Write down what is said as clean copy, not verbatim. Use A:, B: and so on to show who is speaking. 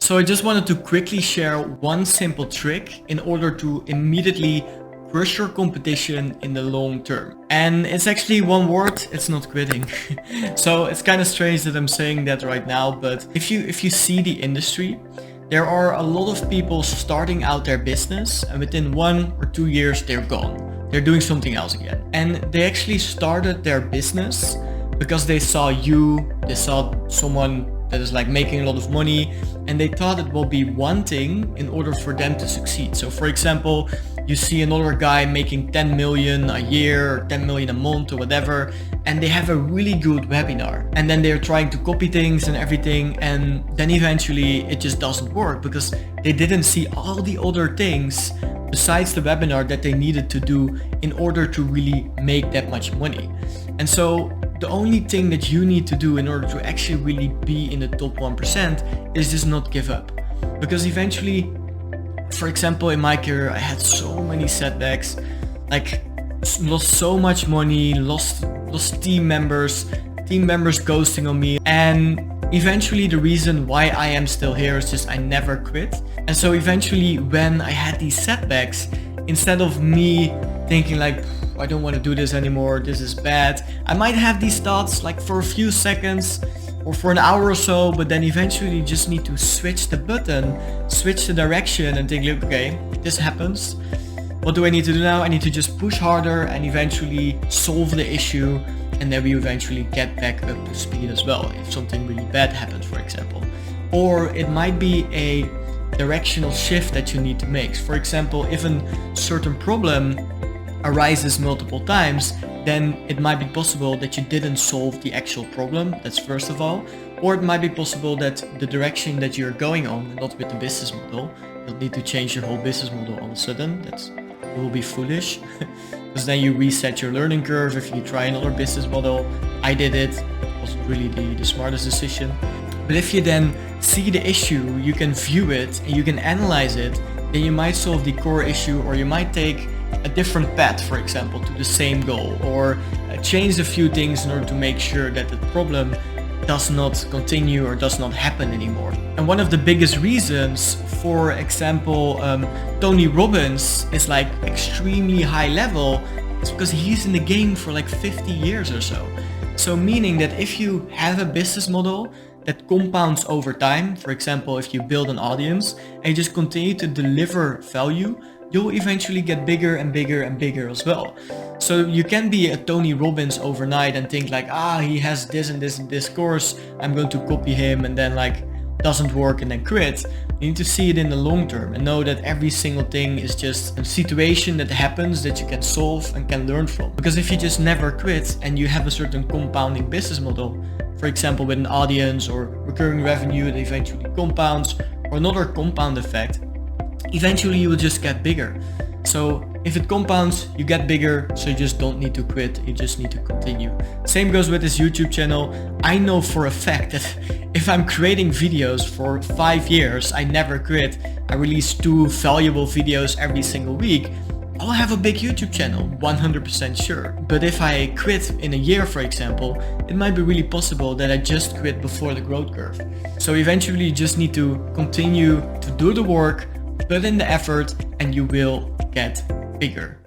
A: So I just wanted to quickly share one simple trick in order to immediately crush your competition in the long term. And it's actually one word, it's not quitting. So it's kind of strange that I'm saying that right now, but if you see the industry, there are a lot of people starting out their business and within 1 or 2 years they're gone. They're doing something else again. And they actually started their business because they saw they saw someone that is like making a lot of money, and they thought it will be one thing in order for them to succeed. So for example, you see another guy making 10 million a year, or 10 million a month or whatever, and they have a really good webinar. And then they're trying to copy things and everything, and then eventually it just doesn't work because they didn't see all the other things besides the webinar that they needed to do in order to really make that much money. And so the only thing that you need to do in order to actually really be in the top 1% is just not give up. Because eventually, for example, in my career, I had so many setbacks, like lost so much money, lost team members ghosting on me. And eventually the reason why I am still here is just I never quit. And so eventually when I had these setbacks, instead of me thinking like, I don't want to do this anymore, this is bad, I might have these thoughts like for a few seconds or for an hour or so, but then eventually you just need to switch the button, switch the direction and think, look, okay, this happens. What do I need to do now? I need to just push harder and eventually solve the issue, and then we eventually get back up to speed as well if something really bad happens, for example. Or it might be a directional shift that you need to make. For example, if a certain problem arises multiple times, then it might be possible that you didn't solve the actual problem. That's first of all. Or it might be possible that the direction that you're going on, not with the business model, you'll need to change your whole business model all of a sudden. It will be foolish because then you reset your learning curve if you try another business model. I did it. It wasn't really the smartest decision. But if you then see the issue, you can view it and you can analyze it, then you might solve the core issue, or you might take a different path, for example, to the same goal, or change a few things in order to make sure that the problem does not continue or does not happen anymore. And one of the biggest reasons, for example, Tony Robbins is like extremely high level, is because he's in the game for like 50 years or so. So meaning that if you have a business model that compounds over time, for example, if you build an audience and you just continue to deliver value, you'll eventually get bigger and bigger and bigger as well. So you can be a Tony Robbins overnight and think like, he has this and this and this course, I'm going to copy him, and then like doesn't work and then quit. You need to see it in the long term and know that every single thing is just a situation that happens that you can solve and can learn from. Because if you just never quit and you have a certain compounding business model, for example with an audience or recurring revenue that eventually compounds, or another compound effect, eventually you will just get bigger. So if it compounds, you get bigger, so you just don't need to quit, you just need to continue. Same goes with this YouTube channel. I know for a fact that if I'm creating videos for 5 years, I never quit, I release 2 valuable videos every single week, I'll have a big YouTube channel, 100% sure. But if I quit in a year, for example, it might be really possible that I just quit before the growth curve. So eventually you just need to continue to do the work, put in the effort, and you will get bigger.